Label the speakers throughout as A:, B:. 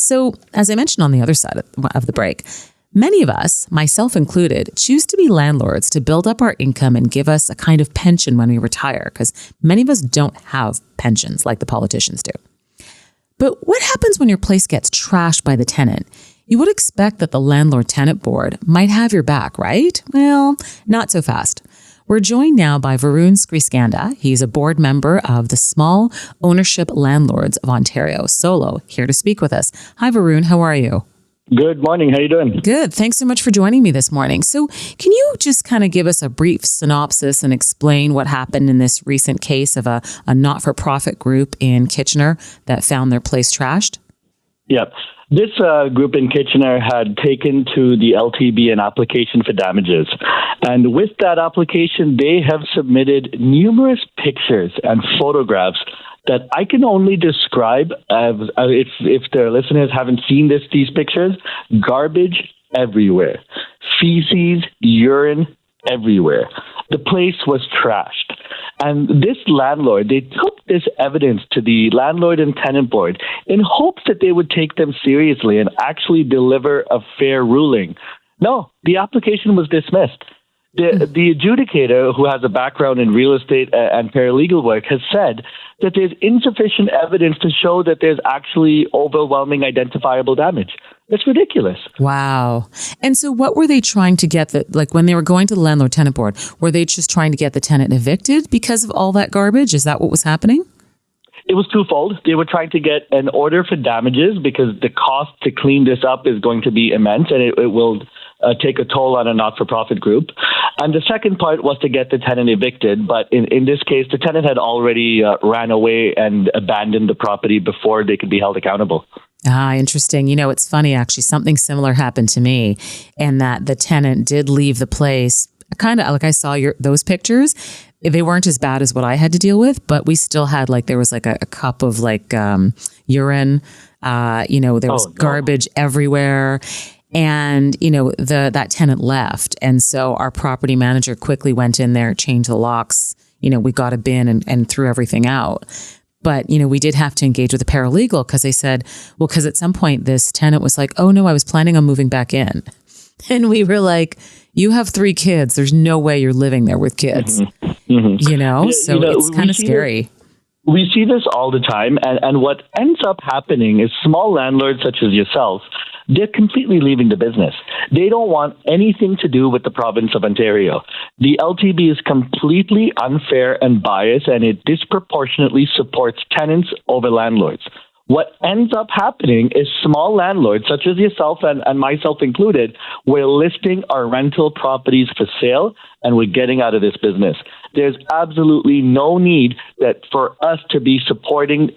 A: So, as I mentioned on the other side of the break, many of us, myself included, choose to be landlords to build up our income and give us a kind of pension when we retire, because many of us don't have pensions like the politicians do. But what happens when your place gets trashed by the tenant? You would expect that the Landlord Tenant Board might have your back, right? Well, not so fast. We're joined now by Varun Sriskanda. He's a board member of the Small Ownership Landlords of Ontario, SOLO, here to speak with us. Hi, Varun. How are you?
B: Good morning. How are you doing?
A: Good. Thanks so much for joining me this morning. So can you just kind of give us a brief synopsis and explain what happened in this recent case of a not-for-profit group in Kitchener that found their place trashed?
B: Yeah. This group in Kitchener had taken to the LTB an application for damages. And with that application, they have submitted numerous pictures and photographs that I can only describe as, if the listeners haven't seen these pictures, garbage everywhere, feces, urine everywhere. The place was trashed. And this landlord, they took this evidence to the Landlord and Tenant Board in hopes that they would take them seriously and actually deliver a fair ruling. No, the application was dismissed. The adjudicator, who has a background in real estate and paralegal work, has said that there's insufficient evidence to show that there's actually overwhelming identifiable damage. It's ridiculous.
A: Wow. And so what were they trying to get, when they were going to the Landlord Tenant Board, were they just trying to get the tenant evicted because of all that garbage? Is that what was happening?
B: It was twofold. They were trying to get an order for damages because the cost to clean this up is going to be immense, and it will take a toll on a not-for-profit group. And the second part was to get the tenant evicted. But in this case, the tenant had already ran away and abandoned the property before they could be held accountable.
A: Ah, interesting. You know, it's funny, actually, something similar happened to me, and that the tenant did leave the place. Kind of like I saw those pictures. They weren't as bad as what I had to deal with, but we still had there was a cup of urine. There was garbage everywhere. And, that tenant left. And so our property manager quickly went in there, changed the locks. We got a bin and threw everything out. But, we did have to engage with a paralegal because they said, because at some point this tenant was like, oh, no, I was planning on moving back in. And we were like, you have 3 kids. There's no way you're living there with kids, so it's kind of scary.
B: We see this all the time. And what ends up happening is small landlords such as yourself, they're completely leaving the business. They don't want anything to do with the province of Ontario. The LTB is completely unfair and biased, and it disproportionately supports tenants over landlords. What ends up happening is small landlords, such as yourself and myself included, we're listing our rental properties for sale, and we're getting out of this business. There's absolutely no need for us to be supporting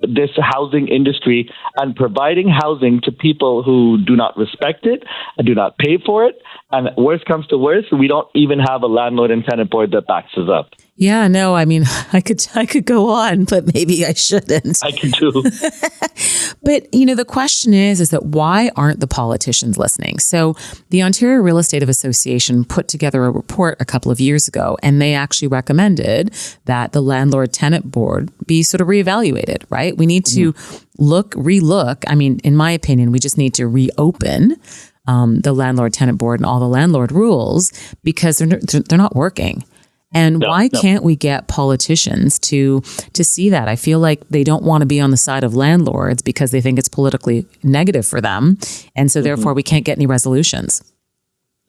B: this housing industry and providing housing to people who do not respect it and do not pay for it. And worst comes to worst, we don't even have a Landlord and Tenant Board that backs us up.
A: Yeah, no, I mean, I could go on, but maybe I shouldn't.
B: I can too.
A: But, the question is that why aren't the politicians listening? So the Ontario Real Estate Association put together a report a couple of years ago, and they actually recommended that the Landlord Tenant Board be sort of reevaluated, right? We need to relook. I mean, in my opinion, we just need to reopen the Landlord Tenant Board and all the landlord rules because they're not working. And why can't we get politicians to see that? I feel like they don't want to be on the side of landlords because they think it's politically negative for them. And so therefore we can't get any resolutions.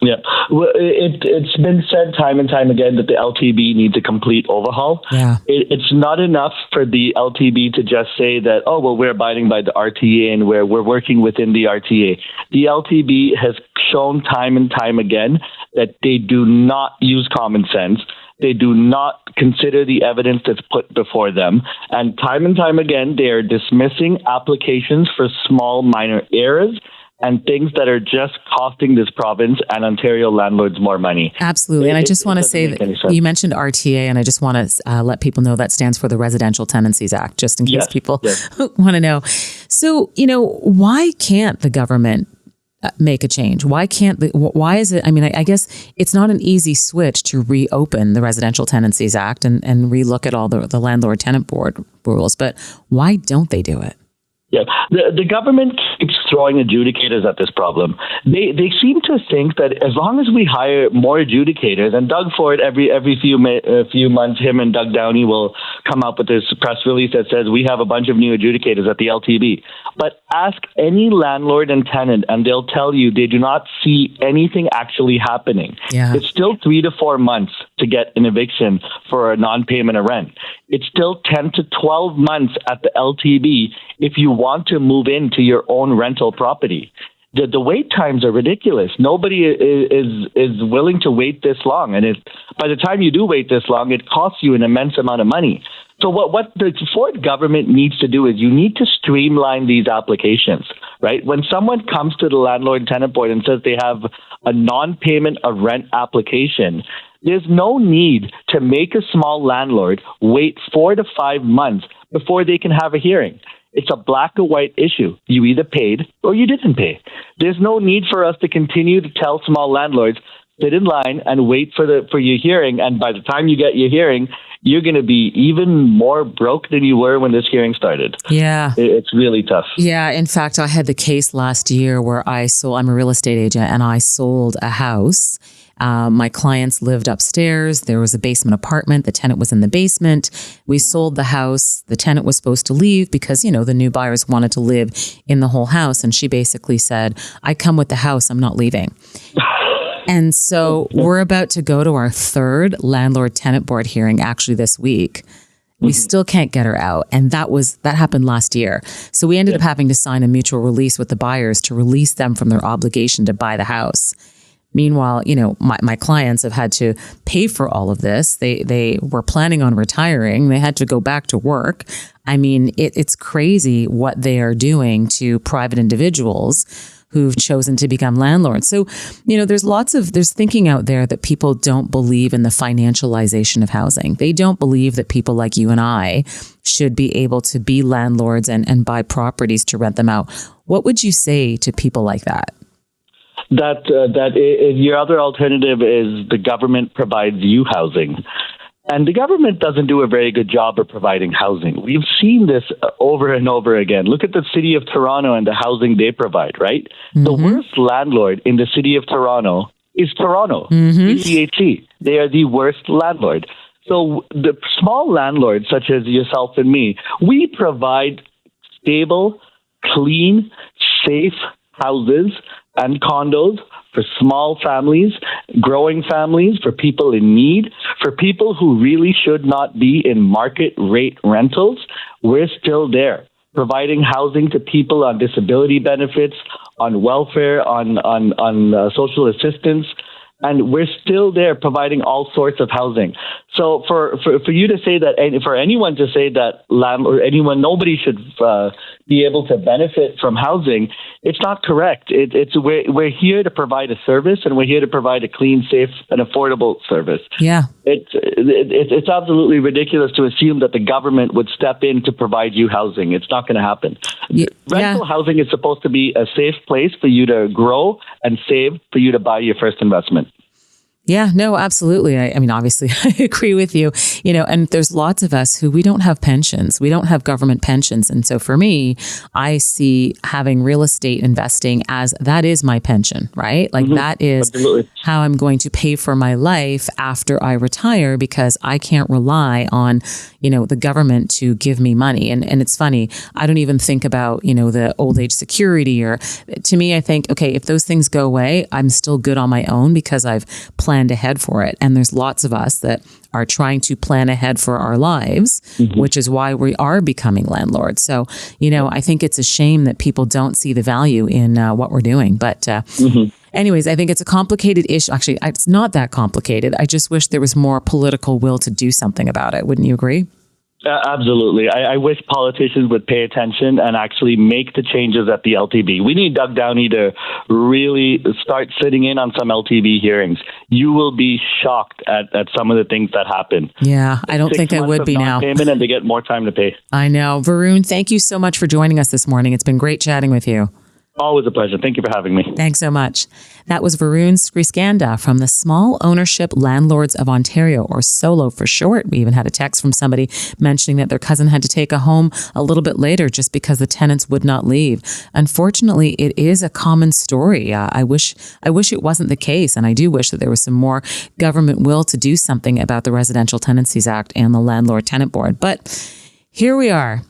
B: Yeah. Well, it's been said time and time again that the LTB needs a complete overhaul.
A: Yeah.
B: It's not enough for the LTB to just say that, we're abiding by the RTA and we're working within the RTA. The LTB has shown time and time again that they do not use common sense. They do not consider the evidence that's put before them. And time again, they are dismissing applications for small, minor errors and things that are just costing this province and Ontario landlords more money.
A: Absolutely. And I just want to say that you mentioned RTA, and I just want to let people know that stands for the Residential Tenancies Act, just in case people want to know. So, why can't the government make a change? Why is it? I mean, I guess it's not an easy switch to reopen the Residential Tenancies Act and relook at all the Landlord Tenant Board rules, but why don't they do it?
B: Yeah, the government keeps throwing adjudicators at this problem. They seem to think that as long as we hire more adjudicators, and Doug Ford every few months, him and Doug Downey will come up with this press release that says we have a bunch of new adjudicators at the LTB. But ask any landlord and tenant, and they'll tell you they do not see anything actually happening.
A: Yeah.
B: It's still 3 to 4 months to get an eviction for a non-payment of rent. It's still 10 to 12 months at the LTB if you want to move into your own rental property. The wait times are ridiculous. Nobody is willing to wait this long. And by the time you do wait this long, it costs you an immense amount of money. So what the Ford government needs to do is you need to streamline these applications, right? When someone comes to the Landlord Tenant Board and says they have a non-payment of rent application, there's no need to make a small landlord wait 4 to 5 months before they can have a hearing. It's a black or white issue. You either paid or you didn't pay. There's no need for us to continue to tell small landlords, sit in line and wait for your hearing. And by the time you get your hearing, you're going to be even more broke than you were when this hearing started.
A: Yeah.
B: It's really tough.
A: Yeah. In fact, I had the case last year where I'm a real estate agent and I sold a house. My clients lived upstairs. There was a basement apartment. The tenant was in the basement. We sold the house. The tenant was supposed to leave because, the new buyers wanted to live in the whole house. And she basically said, I come with the house. I'm not leaving. And so we're about to go to our third Landlord Tenant Board hearing actually this week. We still can't get her out. And that happened last year. So we ended up having to sign a mutual release with the buyers to release them from their obligation to buy the house. Meanwhile, my clients have had to pay for all of this. They were planning on retiring. They had to go back to work. I mean, it's crazy what they are doing to private individuals who've chosen to become landlords. So, there's thinking out there that people don't believe in the financialization of housing. They don't believe that people like you and I should be able to be landlords and buy properties to rent them out. What would you say to people like that?
B: That your other alternative is the government provides you housing. And the government doesn't do a very good job of providing housing. We've seen this over and over again. Look at the city of Toronto and the housing they provide, right? Mm-hmm. The worst landlord in the city of Toronto is Toronto, ECHC. They are the worst landlord. So the small landlords, such as yourself and me, we provide stable, clean, safe houses and condos for small families, growing families, for people in need, for people who really should not be in market rate rentals. We're still there, providing housing to people on disability benefits, on welfare, on social assistance. And we're still there providing all sorts of housing. So for you to say that, and for anyone to say that nobody should be able to benefit from housing, it's not correct. We're here to provide a service, and we're here to provide a clean, safe, and affordable service.
A: Yeah,
B: it's absolutely ridiculous to assume that the government would step in to provide you housing. It's not going to happen. Rental housing is supposed to be a safe place for you to grow and save, for you to buy your first investment.
A: Yeah, no, absolutely. I mean, obviously, I agree with you, and there's lots of us who we don't have pensions. We don't have government pensions. And so for me, I see having real estate investing as that is my pension, right? Like that is absolutely how I'm going to pay for my life after I retire, because I can't rely on, the government to give me money. And it's funny, I don't even think about, the old age security, or to me, I think, okay, if those things go away, I'm still good on my own because I've planned ahead for it. And there's lots of us that are trying to plan ahead for our lives, which is why we are becoming landlords. So, I think it's a shame that people don't see the value in what we're doing. But anyways, I think it's a complicated issue. Actually, it's not that complicated. I just wish there was more political will to do something about it. Wouldn't you agree?
B: Absolutely. I wish politicians would pay attention and actually make the changes at the LTB. We need Doug Downey to really start sitting in on some LTB hearings. You will be shocked at some of the things that happen.
A: Yeah, I don't think I would be now.
B: Payment, and they get more time to pay.
A: I know. Varun, thank you so much for joining us this morning. It's been great chatting with you.
B: Always a pleasure. Thank you for having me.
A: Thanks so much. That was Varun Sriskanda from the Small Ownership Landlords of Ontario, or SOLO for short. We even had a text from somebody mentioning that their cousin had to take a home a little bit later just because the tenants would not leave. Unfortunately, it is a common story. I wish it wasn't the case, and I do wish that there was some more government will to do something about the Residential Tenancies Act and the Landlord Tenant Board. But here we are.